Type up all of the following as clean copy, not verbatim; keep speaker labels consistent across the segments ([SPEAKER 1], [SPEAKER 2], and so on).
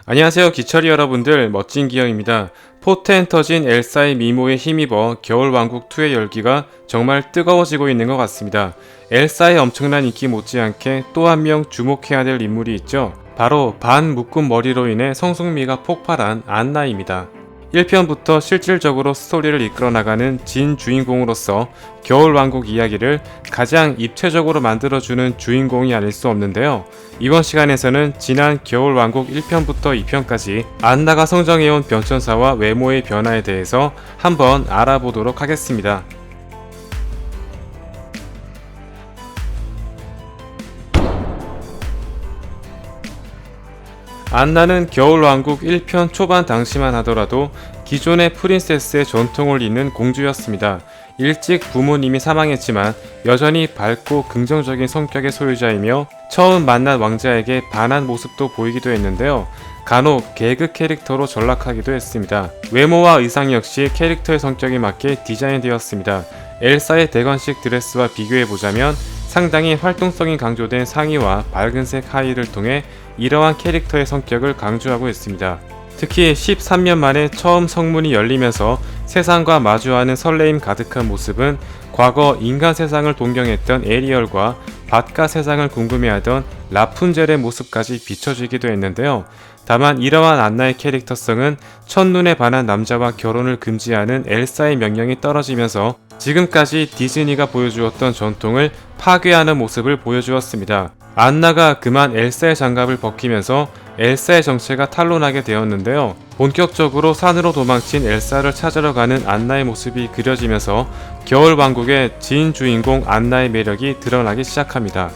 [SPEAKER 1] 안녕하세요 기철이 여러분들, 멋진 기영입니다. 포텐 터진 엘사의 미모에 힘입어 겨울왕국2의 열기가 정말 뜨거워지고 있는 것 같습니다. 엘사의 엄청난 인기 못지않게 또 한 명 주목해야 될 인물이 있죠. 바로 반 묶은 머리로 인해 성숙미가 폭발한 안나입니다. 1편부터 실질적으로 스토리를 이끌어 나가는 진 주인공으로서 겨울왕국 이야기를 가장 입체적으로 만들어주는 주인공이 아닐 수 없는데요. 이번 시간에서는 지난 겨울왕국 1편부터 2편까지 안나가 성장해온 변천사와 외모의 변화에 대해서 한번 알아보도록 하겠습니다. 안나는 겨울왕국 1편 초반 당시만 하더라도 기존의 프린세스의 전통을 잇는 공주였습니다. 일찍 부모님이 사망했지만 여전히 밝고 긍정적인 성격의 소유자이며 처음 만난 왕자에게 반한 모습도 보이기도 했는데요. 간혹 개그 캐릭터로 전락하기도 했습니다. 외모와 의상 역시 캐릭터의 성격에 맞게 디자인되었습니다. 엘사의 대건식 드레스와 비교해보자면 상당히 활동성이 강조된 상의와 밝은색 하의를 통해 이러한 캐릭터의 성격을 강조하고 있습니다. 특히 13년 만에 처음 성문이 열리면서 세상과 마주하는 설레임 가득한 모습은 과거 인간 세상을 동경했던 에리얼과 바깥 세상을 궁금해하던 라푼젤의 모습까지 비춰지기도 했는데요. 다만 이러한 안나의 캐릭터성은 첫눈에 반한 남자와 결혼을 금지하는 엘사의 명령이 떨어지면서 지금까지 디즈니가 보여주었던 전통을 파괴하는 모습을 보여주었습니다. 안나가 그만 엘사의 장갑을 벗기면서 엘사의 정체가 탄로나게 되었는데요. 본격적으로 산으로 도망친 엘사를 찾으러 가는 안나의 모습이 그려지면서 겨울왕국의 진 주인공 안나의 매력이 드러나기 시작합니다.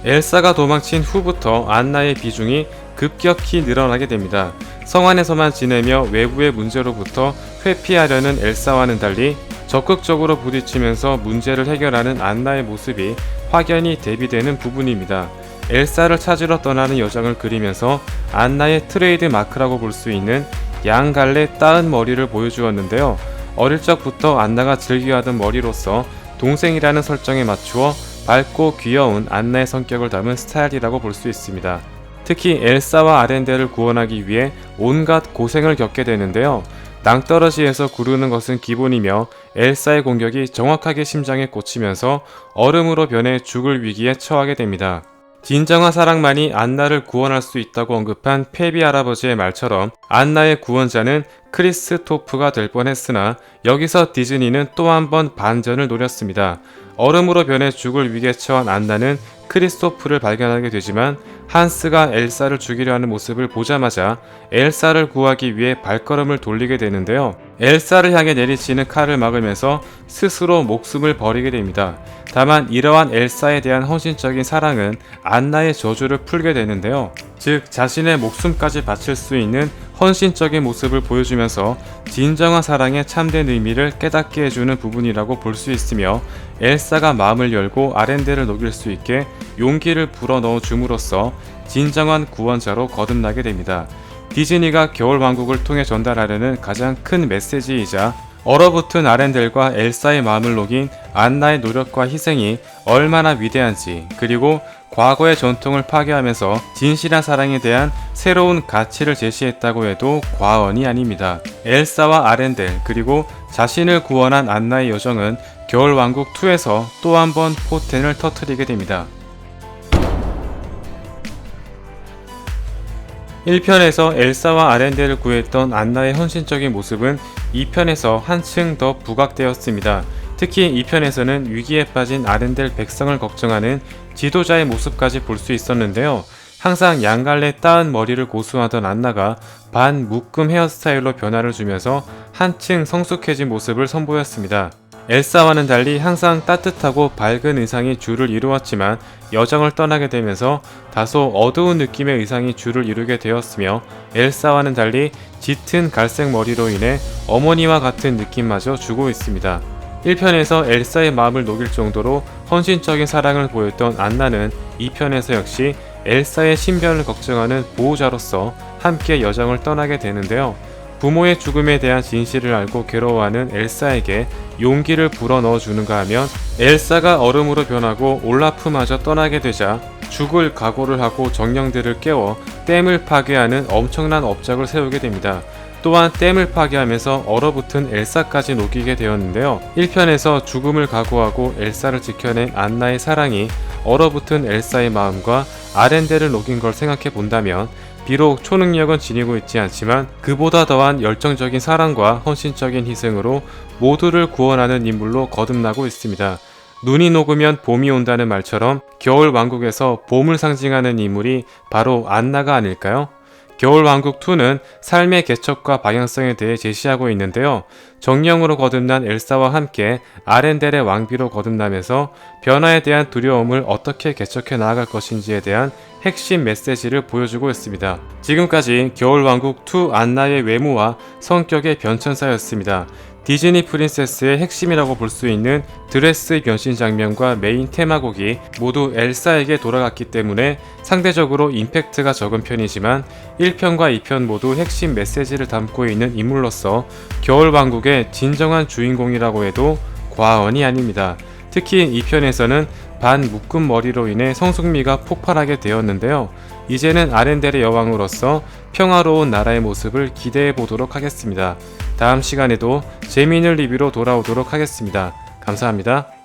[SPEAKER 1] 엘사가 도망친 후부터 안나의 비중이 급격히 늘어나게 됩니다. 성 안에서만 지내며 외부의 문제로부터 회피하려는 엘사와는 달리 적극적으로 부딪히면서 문제를 해결하는 안나의 모습이 확연히 대비되는 부분입니다. 엘사를 찾으러 떠나는 여정을 그리면서 안나의 트레이드 마크라고 볼 수 있는 양갈래 따은 머리를 보여주었는데요. 어릴 적부터 안나가 즐겨하던 머리로서 동생이라는 설정에 맞추어 밝고 귀여운 안나의 성격을 담은 스타일이라고 볼 수 있습니다. 특히 엘사와 아렌델을 구원하기 위해 온갖 고생을 겪게 되는데요. 낭떠러지에서 구르는 것은 기본이며 엘사의 공격이 정확하게 심장에 꽂히면서 얼음으로 변해 죽을 위기에 처하게 됩니다. 진정한 사랑만이 안나를 구원할 수 있다고 언급한 페비 할아버지의 말처럼 안나의 구원자는 크리스토프가 될 뻔했으나 여기서 디즈니는 또 한 번 반전을 노렸습니다. 얼음으로 변해 죽을 위기에 처한 안나는 크리스토프를 발견하게 되지만 한스가 엘사를 죽이려 하는 모습을 보자마자 엘사를 구하기 위해 발걸음을 돌리게 되는데요. 엘사를 향해 내리치는 칼을 막으면서 스스로 목숨을 버리게 됩니다. 다만 이러한 엘사에 대한 헌신적인 사랑은 안나의 저주를 풀게 되는데요. 즉 자신의 목숨까지 바칠 수 있는 헌신적인 모습을 보여주면서 진정한 사랑의 참된 의미를 깨닫게 해주는 부분이라고 볼 수 있으며 엘사가 마음을 열고 아렌델을 녹일 수 있게 용기를 불어넣어 줌으로써 진정한 구원자로 거듭나게 됩니다. 디즈니가 겨울왕국을 통해 전달하려는 가장 큰 메시지이자 얼어붙은 아렌델과 엘사의 마음을 녹인 안나의 노력과 희생이 얼마나 위대한지, 그리고 과거의 전통을 파괴하면서 진실한 사랑에 대한 새로운 가치를 제시했다고 해도 과언이 아닙니다. 엘사와 아렌델 그리고 자신을 구원한 안나의 여정은 겨울왕국2에서 또 한 번 포텐을 터뜨리게 됩니다. 1편에서 엘사와 아렌델을 구했던 안나의 헌신적인 모습은 2편에서 한층 더 부각되었습니다. 특히 2편에서는 위기에 빠진 아렌델 백성을 걱정하는 지도자의 모습까지 볼 수 있었는데요. 항상 양갈래 따은 머리를 고수하던 안나가 반 묶음 헤어스타일로 변화를 주면서 한층 성숙해진 모습을 선보였습니다. 엘사와는 달리 항상 따뜻하고 밝은 의상이 주를 이루었지만 여정을 떠나게 되면서 다소 어두운 느낌의 의상이 주를 이루게 되었으며 엘사와는 달리 짙은 갈색 머리로 인해 어머니와 같은 느낌마저 주고 있습니다. 1편에서 엘사의 마음을 녹일 정도로 헌신적인 사랑을 보였던 안나는 2편에서 역시 엘사의 신변을 걱정하는 보호자로서 함께 여정을 떠나게 되는데요. 부모의 죽음에 대한 진실을 알고 괴로워하는 엘사에게 용기를 불어넣어 주는가 하면 엘사가 얼음으로 변하고 올라프마저 떠나게 되자 죽을 각오를 하고 정령들을 깨워 댐을 파괴하는 엄청난 업적을 세우게 됩니다. 또한 댐을 파괴하면서 얼어붙은 엘사까지 녹이게 되었는데요. 1편에서 죽음을 각오하고 엘사를 지켜낸 안나의 사랑이 얼어붙은 엘사의 마음과 아렌데를 녹인 걸 생각해 본다면 비록 초능력은 지니고 있지 않지만 그보다 더한 열정적인 사랑과 헌신적인 희생으로 모두를 구원하는 인물로 거듭나고 있습니다. 눈이 녹으면 봄이 온다는 말처럼 겨울 왕국에서 봄을 상징하는 인물이 바로 안나가 아닐까요? 겨울왕국2는 삶의 개척과 방향성에 대해 제시하고 있는데요. 정령으로 거듭난 엘사와 함께 아렌델의 왕비로 거듭나면서 변화에 대한 두려움을 어떻게 개척해 나아갈 것인지에 대한 핵심 메시지를 보여주고 있습니다. 지금까지 겨울왕국2 안나의 외모와 성격의 변천사였습니다. 디즈니 프린세스의 핵심이라고 볼 수 있는 드레스 변신 장면과 메인 테마곡이 모두 엘사에게 돌아갔기 때문에 상대적으로 임팩트가 적은 편이지만 1편과 2편 모두 핵심 메시지를 담고 있는 인물로서 겨울왕국의 진정한 주인공이라고 해도 과언이 아닙니다. 특히 2편에서는 반 묶은 머리로 인해 성숙미가 폭발하게 되었는데요. 이제는 아렌델의 여왕으로서 평화로운 나라의 모습을 기대해 보도록 하겠습니다. 다음 시간에도 재미있는 리뷰로 돌아오도록 하겠습니다. 감사합니다.